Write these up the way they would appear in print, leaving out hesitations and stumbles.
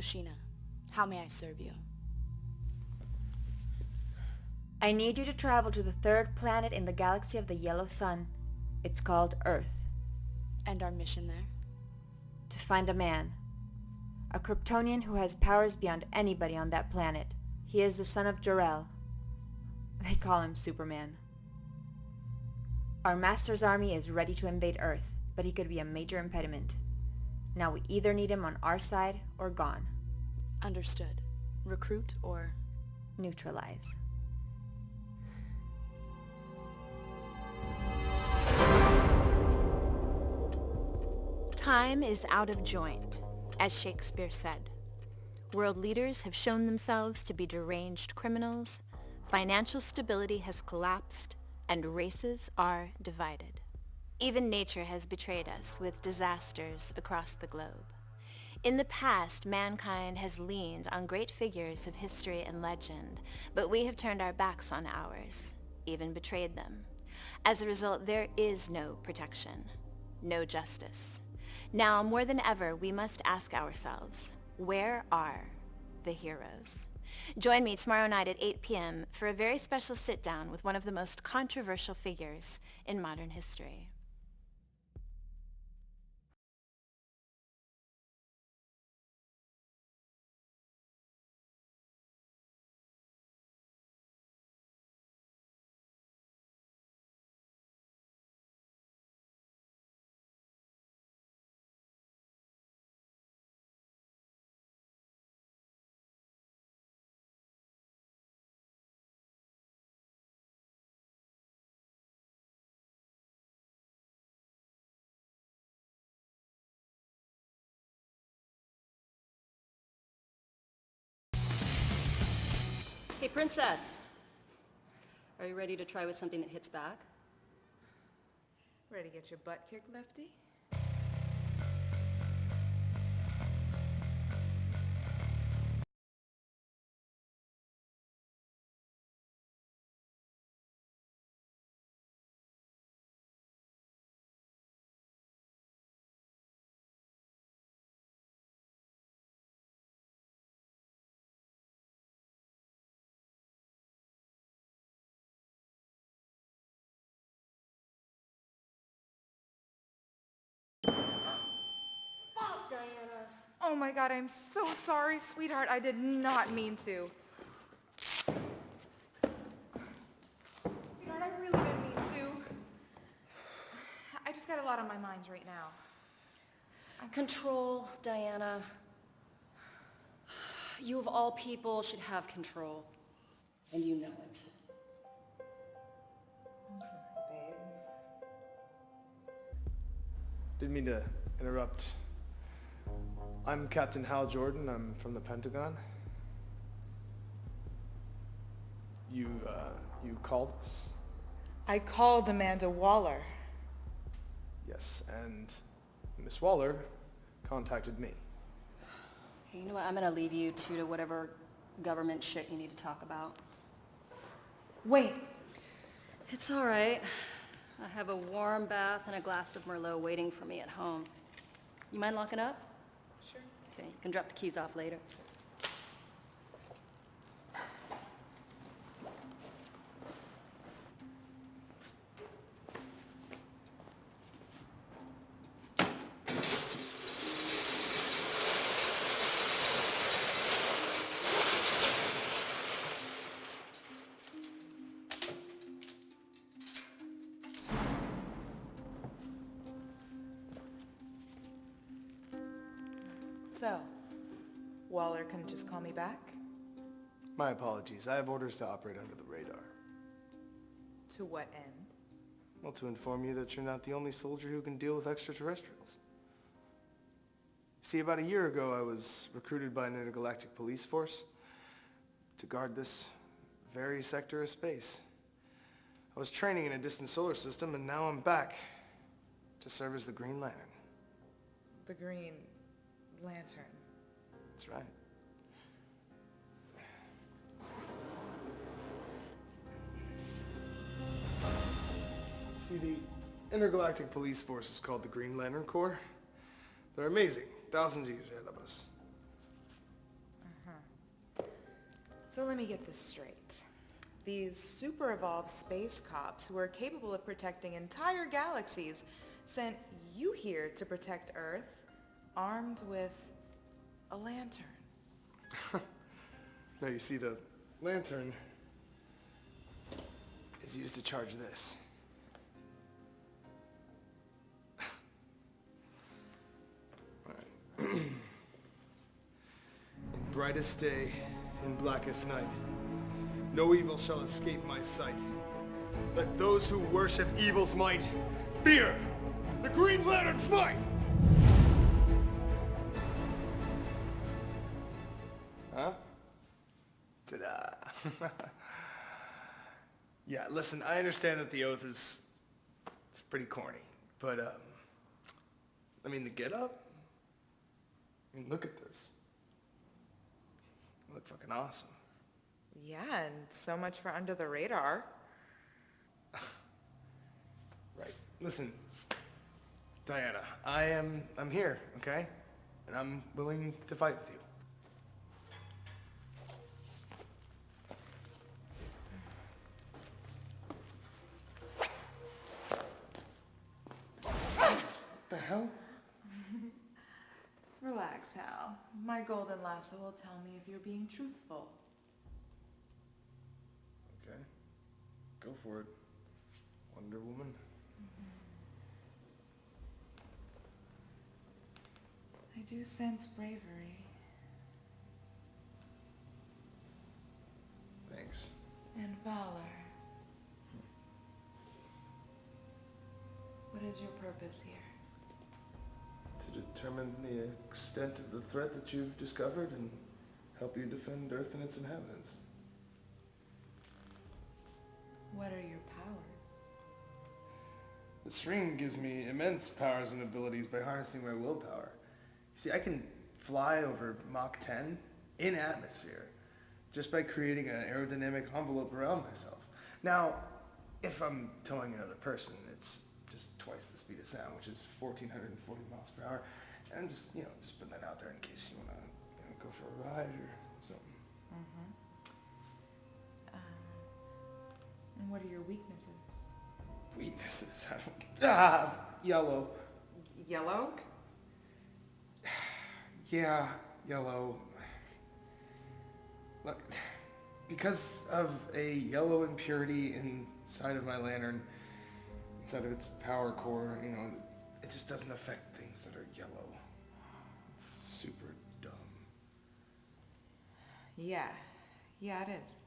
Lucina, how may I serve you? I need you to travel to the third planet in the galaxy of the Yellow Sun. It's called Earth. And our mission there? To find a man. A Kryptonian who has powers beyond anybody on that planet. He is the son of Jor-El. They call him Superman. Our master's army is ready to invade Earth, but he could be a major impediment. Now we either need him on our side or gone. Understood. Recruit or... Neutralize. Time is out of joint, as Shakespeare said. World leaders have shown themselves to be deranged criminals, financial stability has collapsed, and races are divided. Even nature has betrayed us with disasters across the globe. In the past, mankind has leaned on great figures of history and legend, but we have turned our backs on ours, even betrayed them. As a result, there is no protection, no justice. Now, more than ever, we must ask ourselves, where are the heroes? Join me tomorrow night at 8 p.m. for a very special sit-down with one of the most controversial figures in modern history. Hey, Princess. Are you ready to try with something that hits back? Ready to get your butt kicked, Lefty? Oh my god, I'm so sorry, sweetheart. I did not mean to. Sweetheart, I really didn't mean to. I just got a lot on my mind right now. Control, Diana. You of all people should have control. And you know it. I'm sorry, babe. Didn't mean to interrupt. I'm Captain Hal Jordan. I'm from the Pentagon. You called us? I called Amanda Waller. Yes, and Miss Waller contacted me. Hey, you know what? I'm gonna leave you two to whatever government shit you need to talk about. Wait. It's all right. I have a warm bath and a glass of Merlot waiting for me at home. You mind locking up? Sure. Okay, you can drop the keys off later. So, Waller couldn't just call me back? My apologies. I have orders to operate under the radar. To what end? Well, to inform you that you're not the only soldier who can deal with extraterrestrials. See, about a year ago, I was recruited by an intergalactic police force to guard this very sector of space. I was training in a distant solar system, and now I'm back to serve as the Green Lantern. The Green Lantern. That's right. See, the intergalactic police force is called the Green Lantern Corps. They're amazing, thousands of years ahead of us. So let me get this straight. These super evolved space cops who are capable of protecting entire galaxies sent you here to protect Earth, armed with a lantern. Now you see, the lantern is used to charge this. All right. In brightest day, in blackest night, no evil shall escape my sight. Let those who worship evil's might fear the Green Lantern's might! Huh? Ta-da. Yeah, listen, I understand that the oath is, it's pretty corny, but, I mean, the get-up? I mean, look at this. You look fucking awesome. Yeah, and so much for under the radar. Right. Listen, Diana, I'm here, okay? And I'm willing to fight with you. What the hell? Relax, Hal. My golden lasso will tell me if you're being truthful. Okay. Go for it. Wonder Woman. I do sense bravery. Thanks. And valor. What is your purpose here? To determine the extent of the threat that you've discovered and help you defend Earth and its inhabitants. What are your powers? This ring gives me immense powers and abilities by harnessing my willpower. See, I can fly over Mach 10 in atmosphere just by creating an aerodynamic envelope around myself. Now, if I'm towing another person, it's just twice the speed of sound, which is 1,440 miles per hour. And I'm just, just putting that out there in case you want to, go for a ride or something. And what are your weaknesses? Weaknesses? I don't... yellow. Yellow? Yeah, yellow. Look, because of a yellow impurity inside of my lantern, inside of its power core, it just doesn't affect things that are yellow. It's super dumb. Yeah. Yeah, it is.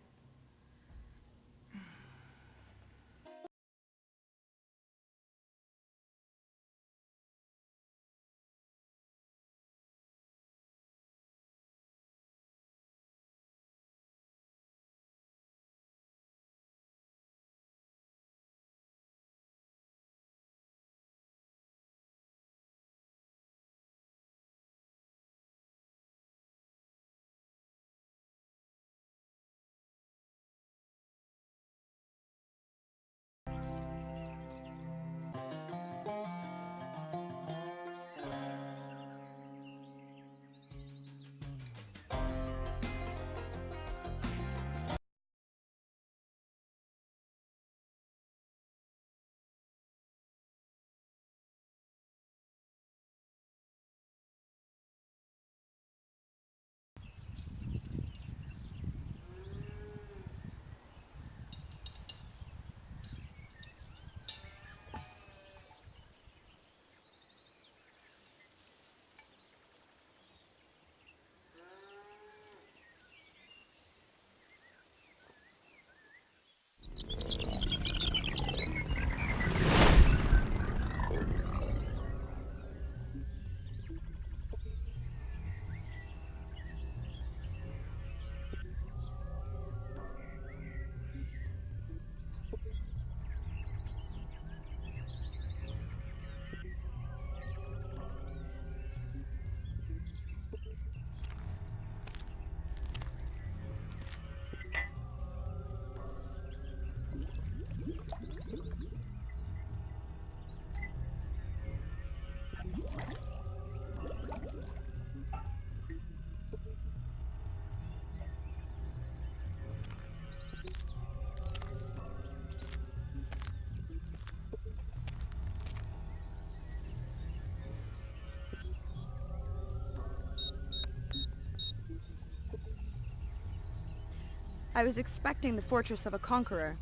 I was expecting the fortress of a conqueror.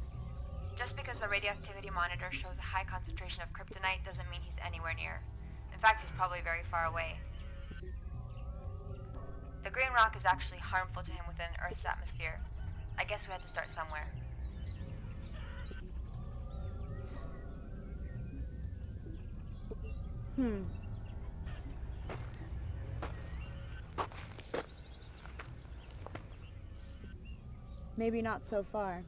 Just because the radioactivity monitor shows a high concentration of kryptonite doesn't mean he's anywhere near. In fact, he's probably very far away. The green rock is actually harmful to him within Earth's atmosphere. I guess we had to start somewhere. Maybe not so far.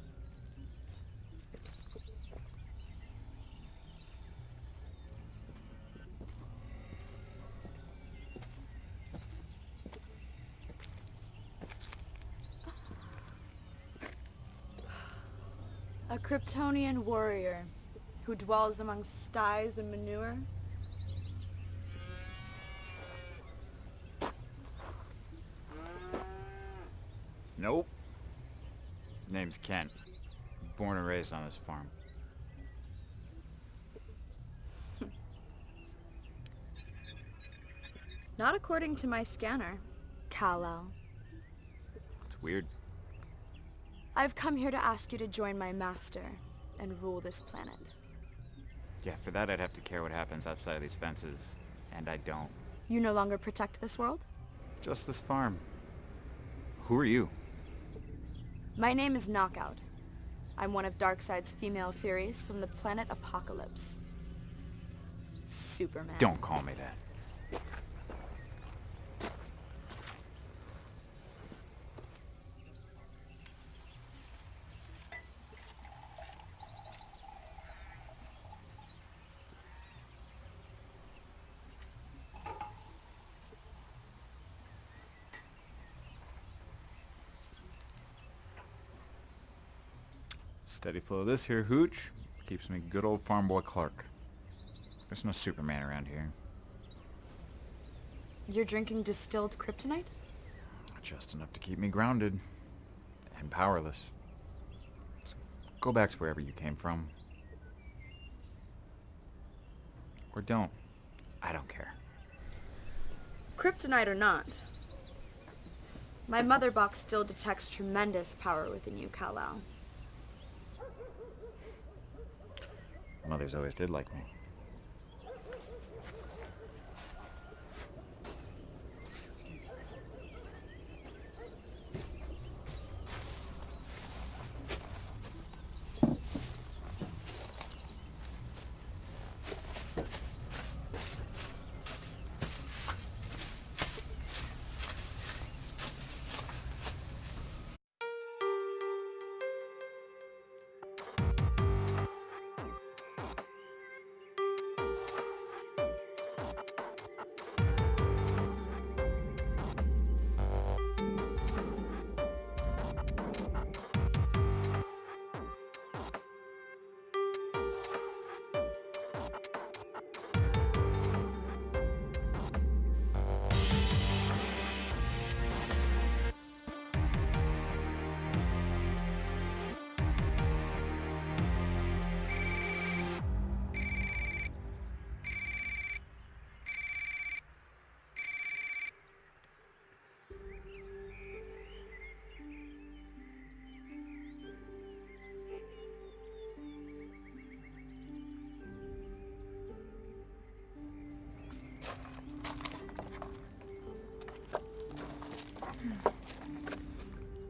A Kryptonian warrior who dwells among styes and manure. Nope. Name's Kent. Born and raised on this farm. Not according to my scanner. Kal-El. It's weird. I've come here to ask you to join my master and rule this planet. Yeah, for that I'd have to care what happens outside of these fences. And I don't. You no longer protect this world? Just this farm. Who are you? My name is Knockout. I'm one of Darkseid's female Furies from the planet Apocalypse. Superman. Don't call me that. Steady flow of this here hooch keeps me good old farm boy Clark. There's no Superman around here. You're drinking distilled kryptonite? Just enough to keep me grounded and powerless. So go back to wherever you came from. Or don't. I don't care. Kryptonite or not, my mother box still detects tremendous power within you, Kal-El. Mothers always did like me.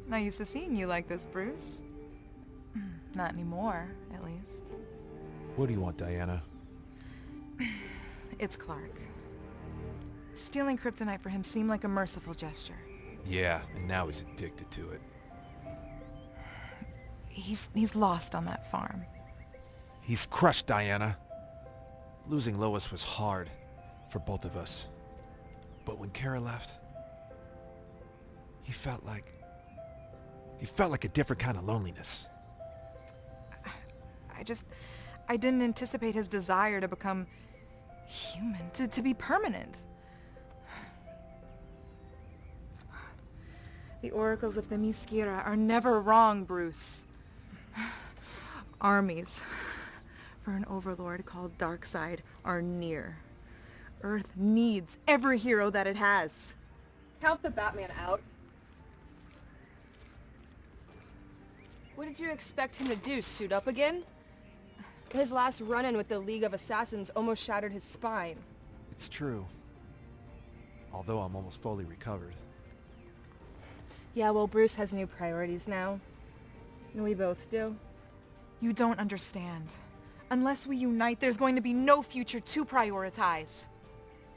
Not used to seeing you like this, Bruce. Not anymore, at least. What do you want, Diana? It's Clark. Stealing kryptonite for him seemed like a merciful gesture. Yeah, and now he's addicted to it. He's lost on that farm. He's crushed, Diana. Losing Lois was hard for both of us. But when Kara left, he felt like a different kind of loneliness. I didn't anticipate his desire to become human, to be permanent. The oracles of the Themyscira are never wrong, Bruce. Armies for an overlord called Darkseid are near. Earth needs every hero that it has. Count the Batman out. What did you expect him to do, suit up again? His last run-in with the League of Assassins almost shattered his spine. It's true. Although I'm almost fully recovered. Yeah, well, Bruce has new priorities now. And we both do. You don't understand. Unless we unite, there's going to be no future to prioritize.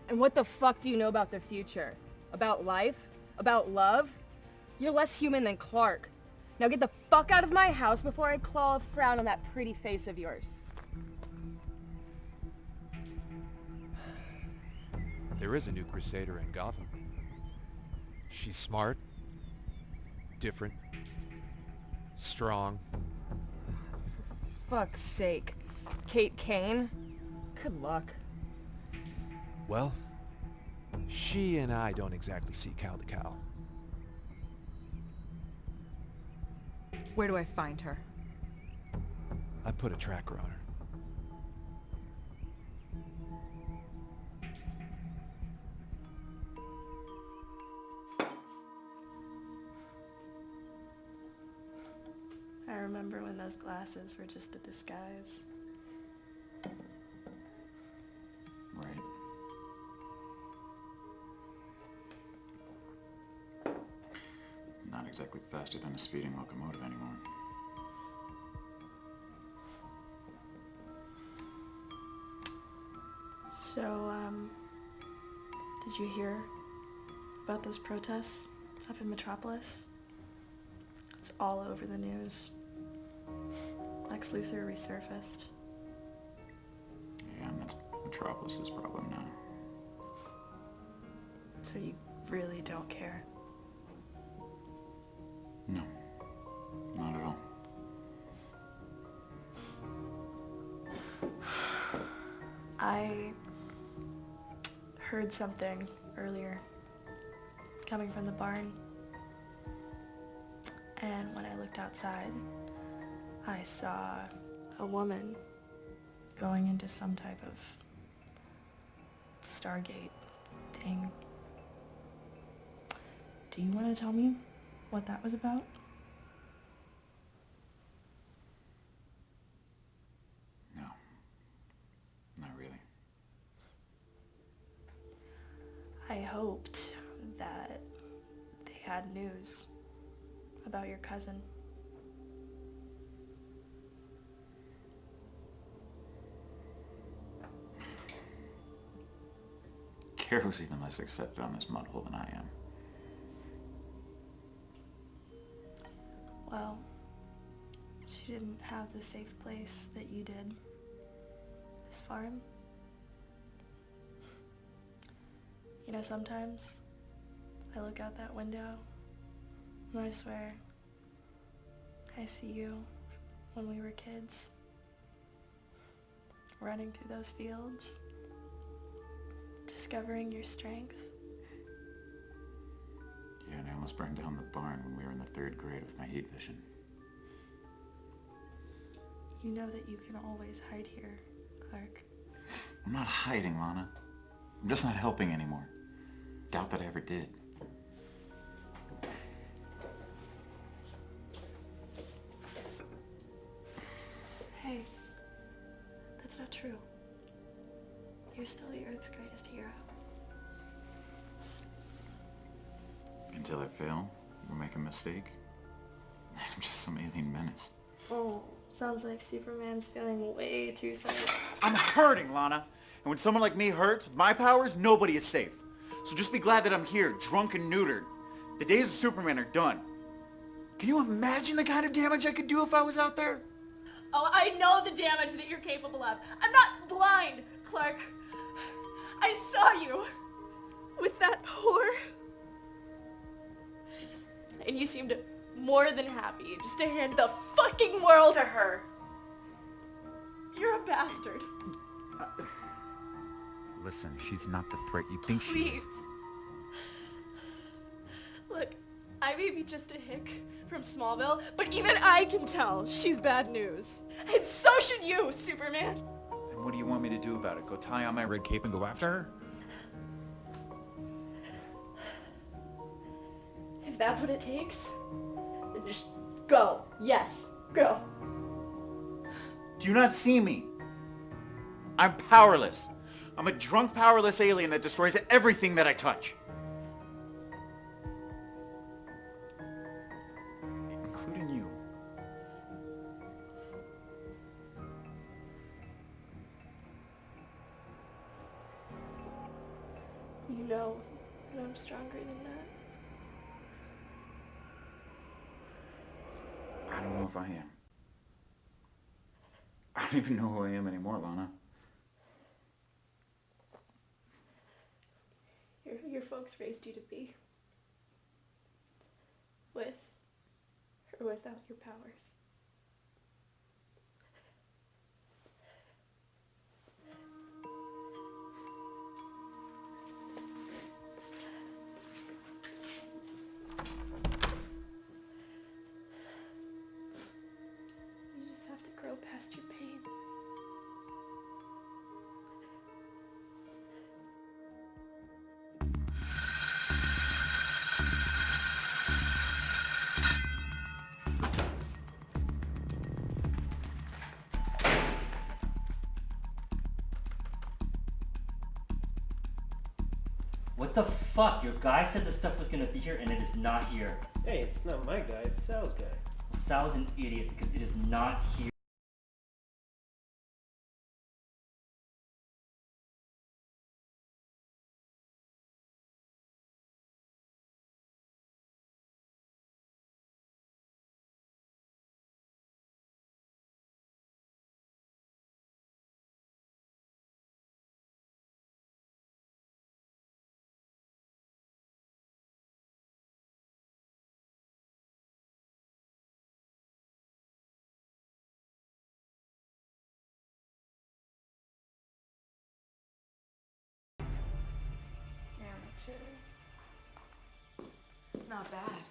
And what the fuck do you know about the future? About life? About love? You're less human than Clark. Now get the fuck out of my house before I claw a frown on that pretty face of yours. There is a new Crusader in Gotham. She's smart, different, strong. Fuck's sake. Kate Kane? Good luck. Well, she and I don't exactly see cow to cow. Where do I find her? I put a tracker on her. I remember when those glasses were just a disguise. Right. Not exactly faster than a speeding locomotive anymore. So, did you hear about those protests up in Metropolis? It's all over the news. Lex Luthor resurfaced. Yeah, and that's Metropolis's problem now. So you really don't care? No, not at all. I heard something earlier coming from the barn, and when I looked outside, I saw a woman going into some type of Stargate thing. Do you want to tell me what that was about? No, not really. I hoped that they had news about your cousin. Kara's even less accepted on this mud hole than I am. Well, she didn't have the safe place that you did. This farm. You know, sometimes I look out that window and I swear I see you when we were kids, running through those fields, discovering your strength. Yeah, and I almost burned down the barn when we were in the 3rd grade with my heat vision. You know that you can always hide here, Clark. I'm not hiding, Lana. I'm just not helping anymore. Doubt that I ever did. Hey, that's not true. You're still the Earth's greatest hero. Until I fail, or make a mistake, I'm just some alien menace. Oh, sounds like Superman's feeling way too safe. I'm hurting, Lana. And when someone like me hurts, with my powers, nobody is safe. So just be glad that I'm here, drunk and neutered. The days of Superman are done. Can you imagine the kind of damage I could do if I was out there? Oh, I know the damage that you're capable of. I'm not blind, Clark. I saw you with that whore. And you seemed more than happy just to hand the fucking world to her. You're a bastard. Listen, she's not the threat you think she Please. is. Look, I may be just a hick from Smallville, but even I can tell she's bad news. And so should you, Superman. And what do you want me to do about it? Go tie on my red cape and go after her? If that's what it takes, then just Go. Yes, go. Do you not see me? I'm powerless. I'm a drunk, powerless alien that destroys everything that I touch. Including you. You know that I'm stronger than that. I don't know if I am. I don't even know who I am anymore, Lana. You're who your folks raised you to be. With or without your powers. You just have to grow past your pain. What the fuck? Your guy said the stuff was gonna be here and it is not here. Hey, it's not my guy, it's Sal's guy. Sal's an idiot because it is not here. Not bad.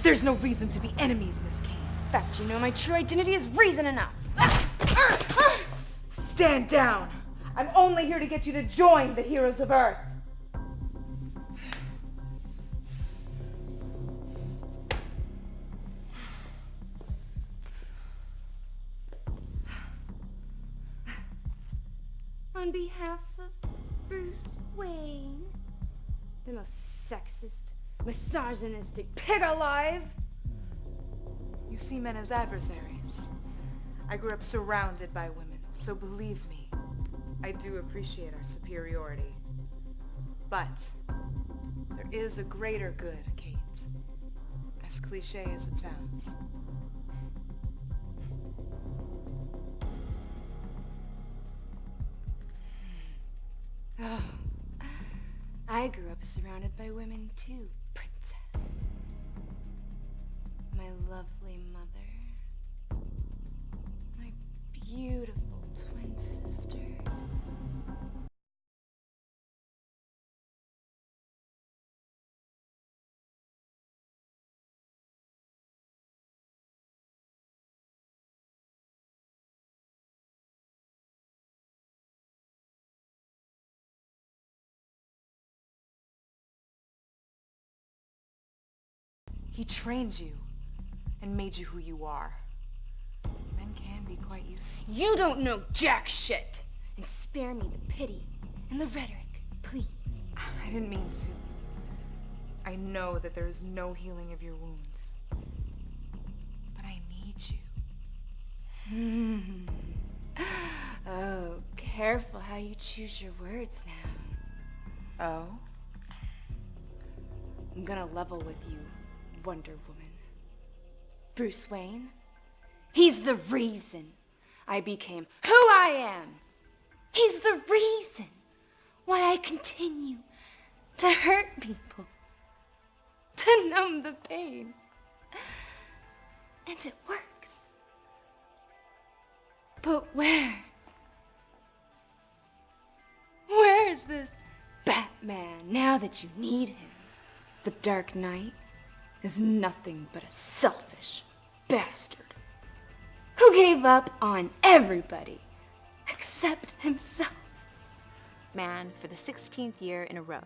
There's no reason to be enemies, Miss Kane. In fact, you know my true identity is reason enough. Stand down. I'm only here to get you to join the heroes of Earth. On behalf of Bruce Wayne, the most sexist, misogynistic pig alive. You see men as adversaries. I grew up surrounded by women, so believe me, I do appreciate our superiority. But there is a greater good, Kate. As cliche as it sounds. Oh, I grew up surrounded by women too, princess. My lovely mother. My beautiful twin sister. He trained you and made you who you are. Men can be quite useful. You don't know jack shit! And spare me the pity and the rhetoric, please. I didn't mean to. I know that there is no healing of your wounds. But I need you. Oh, careful how you choose your words now. Oh? I'm gonna level with you, Wonder Woman. Bruce Wayne, he's the reason I became who I am. He's the reason why I continue to hurt people, to numb the pain. And it works. But where? Where is this Batman now that you need him? The Dark Knight is nothing but a selfish bastard who gave up on everybody except himself. Man for the 16th year in a row.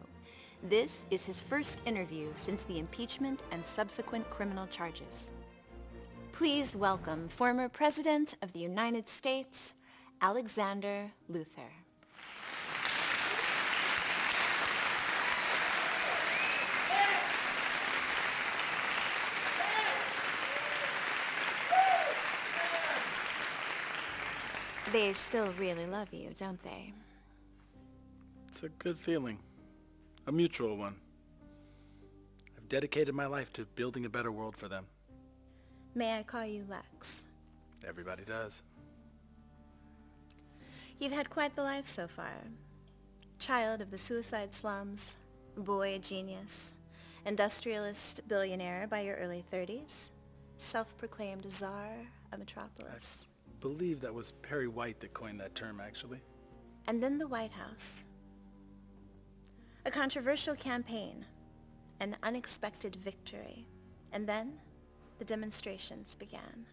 This is his first interview since the impeachment and subsequent criminal charges. Please welcome former President of the United States, Alexander Luthor. They still really love you, don't they? It's a good feeling. A mutual one. I've dedicated my life to building a better world for them. May I call you Lex? Everybody does. You've had quite the life so far. Child of the suicide slums, boy genius, industrialist billionaire by your early 30s, self-proclaimed czar of Metropolis. I believe that was Perry White that coined that term, actually. And then the White House. A controversial campaign, an unexpected victory, and then the demonstrations began.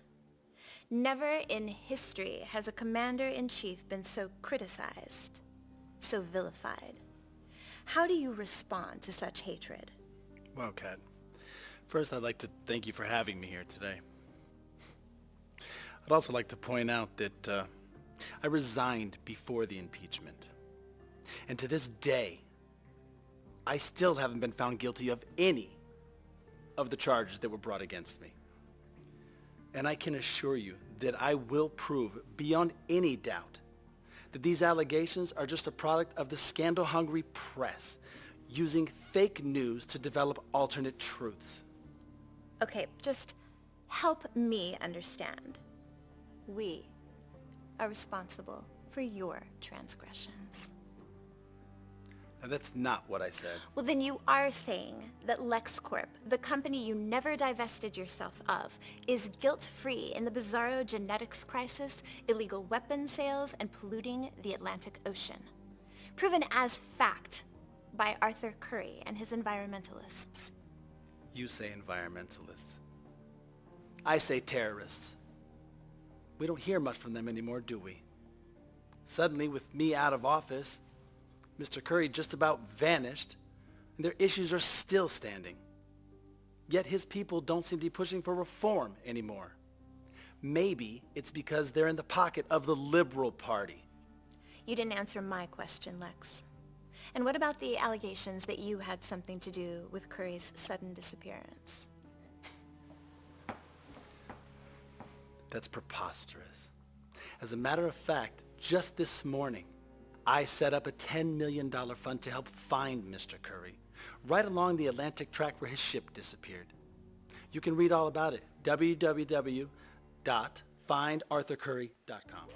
Never in history has a commander-in-chief been so criticized, so vilified. How do you respond to such hatred? Well, Kat, first I'd like to thank you for having me here today. I'd also like to point out that I resigned before the impeachment. And to this day, I still haven't been found guilty of any of the charges that were brought against me. And I can assure you that I will prove beyond any doubt that these allegations are just a product of the scandal-hungry press using fake news to develop alternate truths. Okay, just help me understand. We are responsible for your transgressions. Now, that's not what I said. Well, then you are saying that LexCorp, the company you never divested yourself of, is guilt-free in the bizarro genetics crisis, illegal weapon sales, and polluting the Atlantic Ocean. Proven as fact by Arthur Curry and his environmentalists. You say environmentalists. I say terrorists. We don't hear much from them anymore, do we? Suddenly, with me out of office, Mr. Curry just about vanished, and their issues are still standing. Yet his people don't seem to be pushing for reform anymore. Maybe it's because they're in the pocket of the Liberal Party. You didn't answer my question, Lex. And what about the allegations that you had something to do with Curry's sudden disappearance? That's preposterous. As a matter of fact, just this morning, I set up a $10 million fund to help find Mr. Curry, right along the Atlantic track where his ship disappeared. You can read all about it, www.findarthurcurry.com.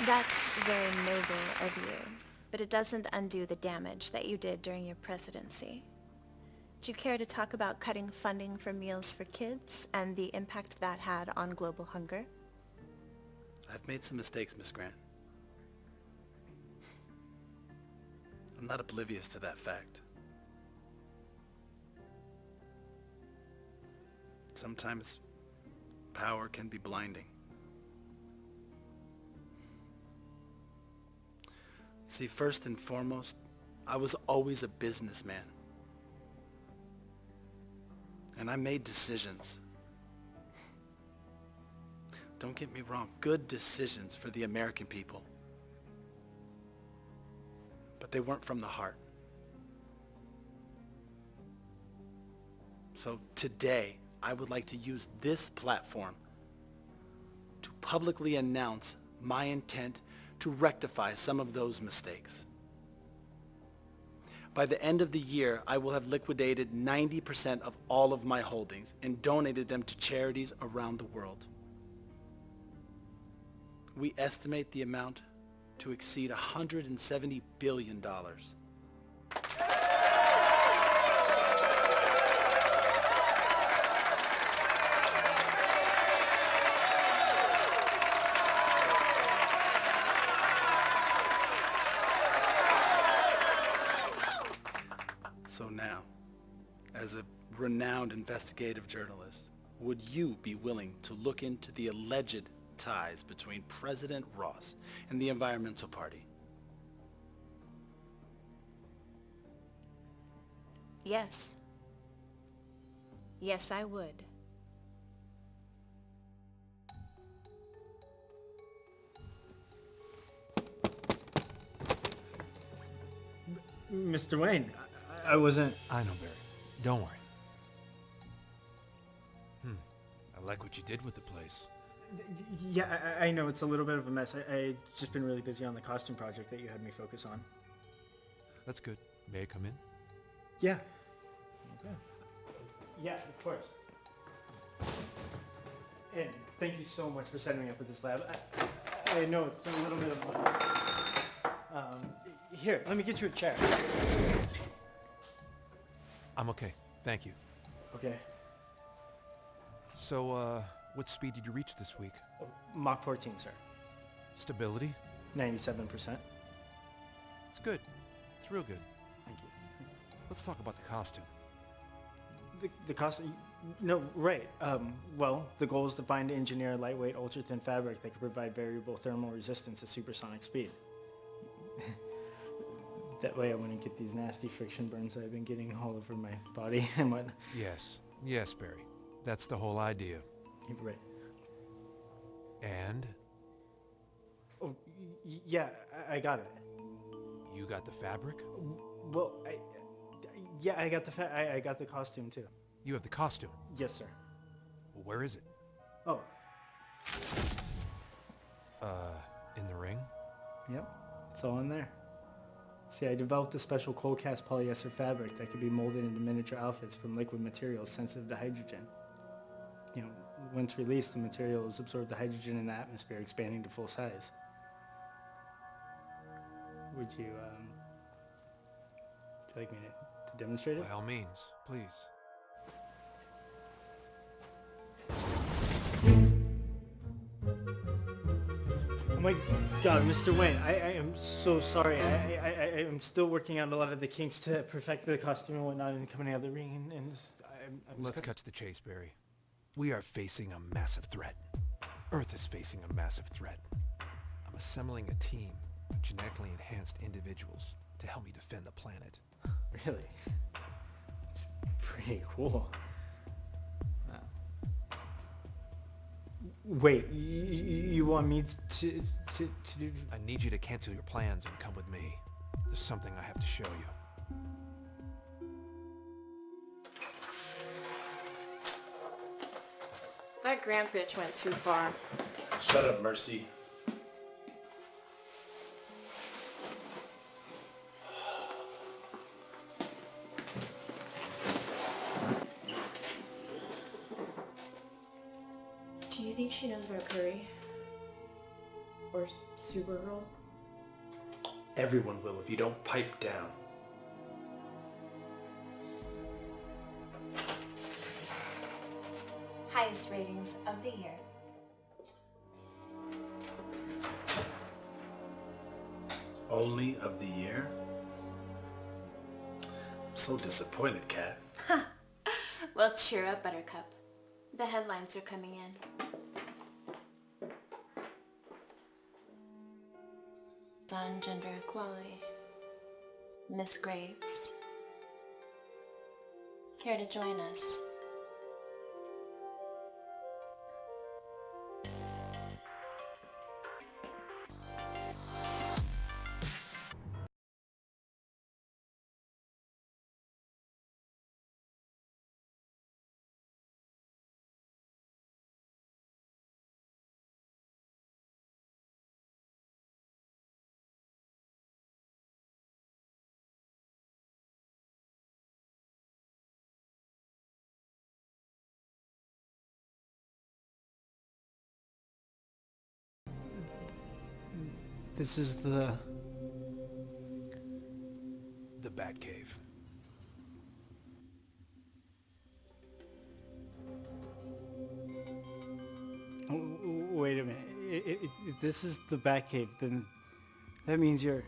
That's very noble of you, but it doesn't undo the damage that you did during your presidency. Do you care to talk about cutting funding for meals for kids and the impact that had on global hunger? I've made some mistakes, Miss Grant. I'm not oblivious to that fact. Sometimes power can be blinding. See, first and foremost, I was always a businessman. And I made decisions. Don't get me wrong, good decisions for the American people. But they weren't from the heart. So today, I would like to use this platform to publicly announce my intent to rectify some of those mistakes. By the end of the year, I will have liquidated 90% of all of my holdings and donated them to charities around the world. We estimate the amount to exceed $170 billion. So now, as a renowned investigative journalist, would you be willing to look into the alleged ties between President Ross and the Environmental Party? Yes. Yes, I would. Mr. Wayne, I wasn't... I know, Barry. Don't worry. I like what you did with the place. Yeah, I know it's a little bit of a mess. I've just been really busy on the costume project that you had me focus on. That's good. May I come in? Yeah. Okay. Yeah, of course. And thank you so much for setting me up with this lab. I know it's a little bit of... here, let me get you a chair. I'm okay. Thank you. Okay. So, what speed did you reach this week? Mach 14, sir. Stability? 97%. It's good. It's real good. Thank you. Let's talk about the costume. The costume... No, right. Well, the goal is to find and engineer a lightweight, ultra-thin fabric that can provide variable thermal resistance at supersonic speed. That way I wouldn't get these nasty friction burns I've been getting all over my body and whatnot. Yes. Yes, Barry. That's the whole idea. Right. And? Oh, yeah, I got it. You got the fabric? Well, yeah, I got I got the costume too. You have the costume? Yes, sir. Well, where is it? Oh. In the ring? Yep, it's all in there. See, I developed a special cold cast polyester fabric that could be molded into miniature outfits from liquid materials sensitive to hydrogen. You know, once released, the materials absorb the hydrogen in the atmosphere, expanding to full size. Would you like me to demonstrate it? By all means, please. Oh my God, Mr. Wayne, I am so sorry. I am still working out a lot of the kinks to perfect the costume and whatnot and coming out of the ring, and Let's cut to the chase, Barry. We are facing a massive threat. Earth is facing a massive threat. I'm assembling a team of genetically enhanced individuals to help me defend the planet. Really? It's pretty cool. Wait, you want me to do... I need you to cancel your plans and come with me. There's something I have to show you. That Grant bitch went too far. Shut up, Mercy. Do you think she knows about Curry? Or Supergirl? Everyone will if you don't pipe down. Highest ratings of the year. Only of the year? I'm so disappointed, Kat. Well, cheer up, Buttercup. The headlines are coming in. On gender equality. Miss Graves. Care to join us? This is the Batcave. Oh, wait a minute. If this is the Batcave, then that means you're...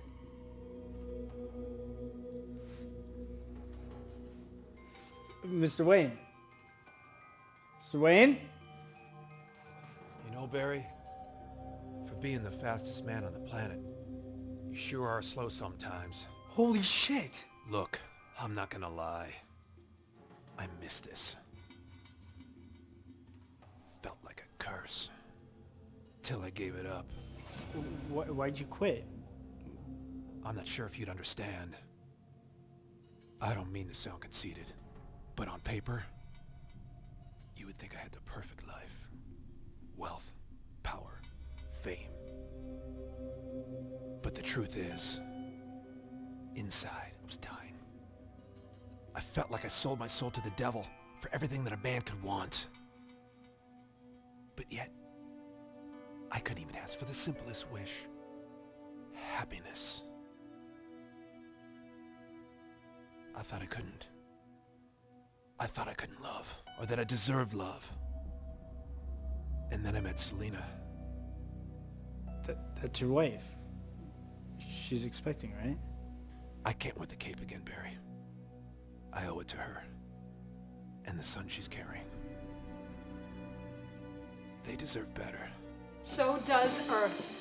Mr. Wayne. Mr. Wayne? You know, Barry, for being the fastest man on the planet, you sure are slow sometimes. Holy shit! Look, I'm not gonna lie. I miss this. Felt like a curse. Till I gave it up. Why'd you quit? I'm not sure if you'd understand. I don't mean to sound conceited, but on paper, you would think I had the perfect life. Wealth, power, fame. But the truth is, inside I was dying. I felt like I sold my soul to the devil for everything that a man could want. But yet, I couldn't even ask for the simplest wish. Happiness. I thought I couldn't. I thought I couldn't love, or that I deserved love. And then I met Selena. That's your wife. She's expecting, right? I can't wear the cape again, Barry. I owe it to her. And the son she's carrying. They deserve better. So does Earth.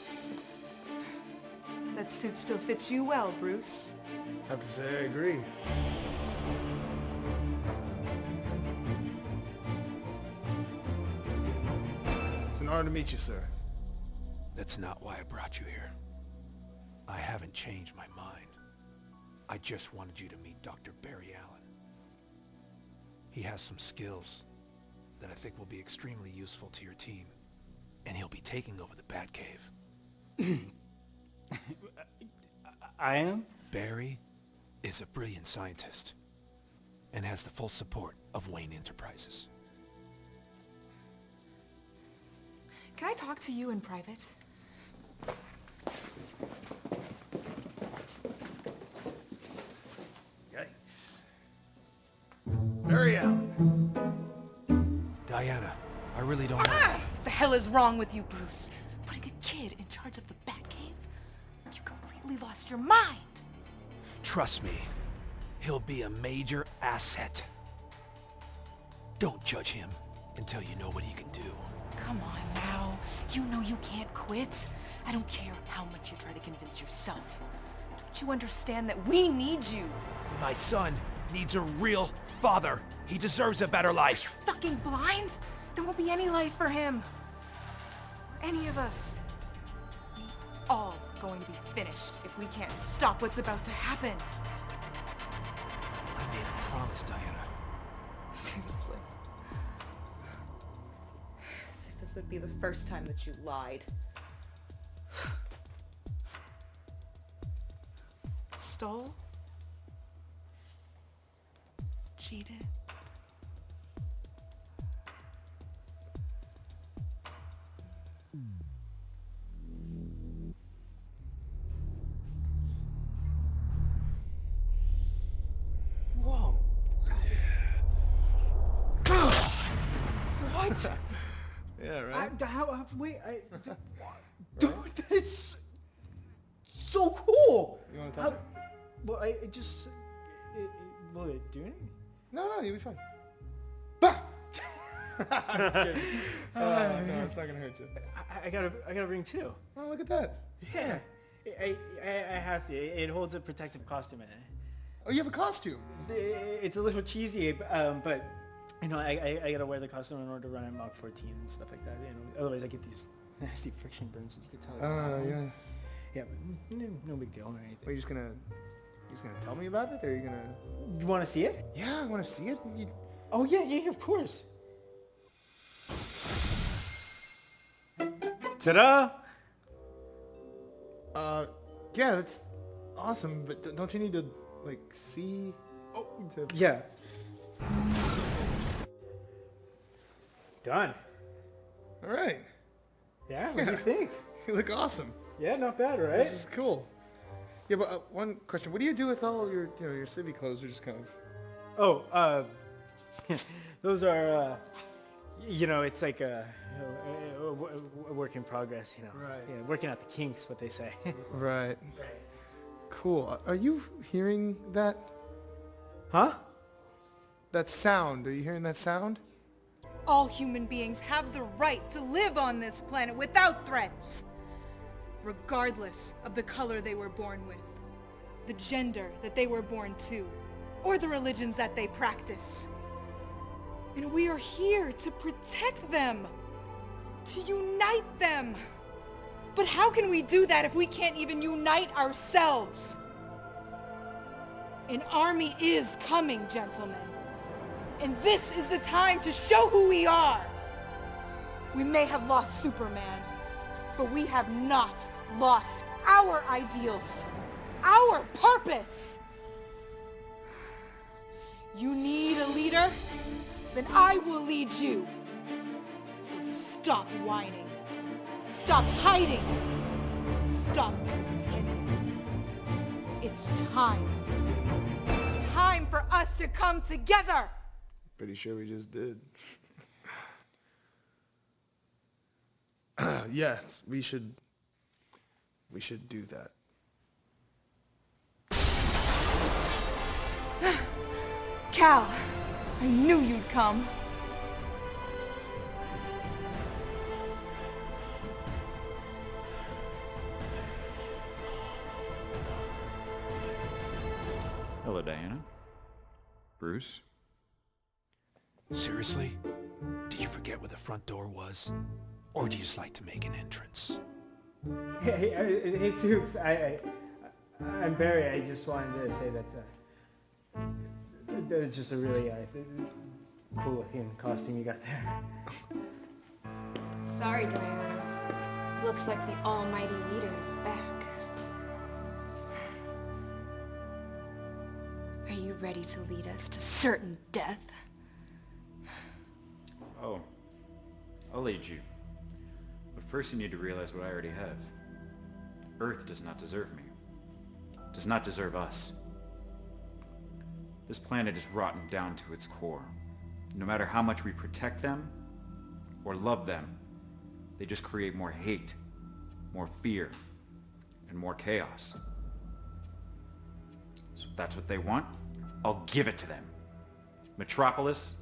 That suit still fits you well, Bruce. I have to say I agree. It's an honor to meet you, sir. That's not why I brought you here. I haven't changed my mind. I just wanted you to meet Dr. Barry Allen. He has some skills that I think will be extremely useful to your team, and he'll be taking over the Batcave. I am? Barry is a brilliant scientist and has the full support of Wayne Enterprises. Can I talk to you in private? Yikes. Barry Allen. Diana, I really don't know. What the hell is wrong with you, Bruce? Putting a kid in charge of the Batcave? You completely lost your mind. Trust me, he'll be a major asset. Don't judge him until you know what he can do. Come on now. You know you can't quit. I don't care how much you try to convince yourself. Don't you understand that we need you? My son needs a real father. He deserves a better life. Are you fucking blind? There won't be any life for him. Or any of us. We all going to be finished if we can't stop what's about to happen. I made a promise, Diana. Seriously. As if this would be the first time that you lied. Stole? Cheated? Whoa. What? Yeah, right? Dude, that is so cool! You want to talk? Well, I just... will it do anything? No, you'll be fine. Bah! I'm kidding. No, it's not gonna hurt you. I got a ring too. Oh, look at that. Yeah. I have to. It holds a protective costume in it. Oh, you have a costume? It's a little cheesy, but you know, I gotta wear the costume in order to run at Mach 14 and stuff like that. You know, otherwise I get these nasty friction burns, as you can tell. Yeah. Yeah, but no big deal or anything. Are you just gonna tell me about it, or are you gonna? You want to see it? Yeah, I want to see it. Oh yeah, of course. Ta-da! Yeah, that's awesome. But don't you need to like see? Oh, yeah. Done. All right. Yeah. What do you think? You look awesome. Yeah, not bad, right? This is cool. Yeah, but one question: what do you do with all your, your civvy clothes? Are just kind of. Oh, those are, it's like a work in progress, Right. Yeah, working out the kinks, what they say. Right. Cool. Are you hearing that? Huh? That sound. Are you hearing that sound? All human beings have the right to live on this planet without threats, regardless of the color they were born with, the gender that they were born to, or the religions that they practice. And we are here to protect them, to unite them. But how can we do that if we can't even unite ourselves? An army is coming, gentlemen. And this is the time to show who we are. We may have lost Superman, but we have not lost our ideals, our purpose. You need a leader? Then I will lead you. So stop whining. Stop hiding. Stop pretending. It's time. It's time for us to come together. Pretty sure we just did. Yes, we should do that. Cal, I knew you'd come. Hello, Diana. Bruce. Seriously? Did you forget where the front door was? Or do you just like to make an entrance? Hey, Soups, I'm Barry. I just wanted to say that it's just a really cool looking costume you got there. Sorry, Diana. Looks like the almighty leader is back. Are you ready to lead us to certain death? Oh, I'll lead you. But first you need to realize what I already have. Earth does not deserve me. Does not deserve us. This planet is rotten down to its core. No matter how much we protect them or love them, they just create more hate, more fear, and more chaos. So if that's what they want, I'll give it to them. Metropolis,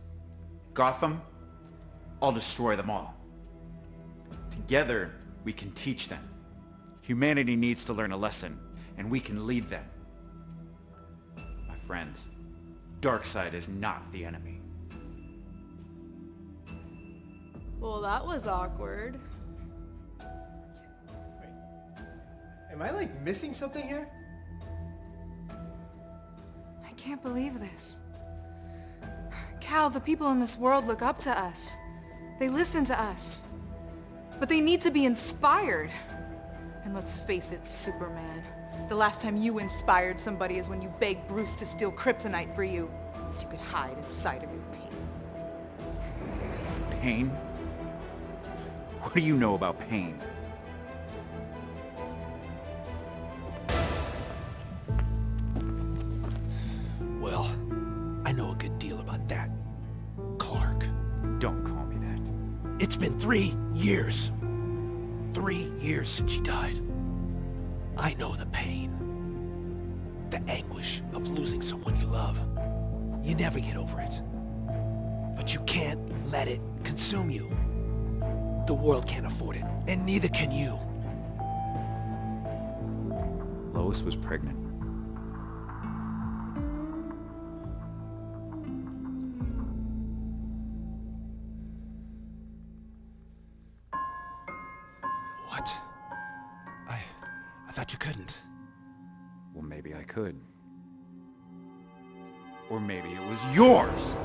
Gotham, I'll destroy them all. Together, we can teach them. Humanity needs to learn a lesson, and we can lead them. My friends, Darkseid is not the enemy. Well, that was awkward. Am I like missing something here? I can't believe this. Cal, the people in this world look up to us. They listen to us. But they need to be inspired. And let's face it, Superman. The last time you inspired somebody is when you begged Bruce to steal kryptonite for you, so you could hide inside of your pain. Pain? What do you know about pain? Well, I know a good deal about that, Clark. Don't call me that. It's been 3 years. 3 years since she died. I know the pain. The anguish of losing someone you love. You never get over it. But you can't let it consume you. The world can't afford it, and neither can you. Lois was pregnant. What? I thought you couldn't. Well, maybe I could. Or maybe it was yours!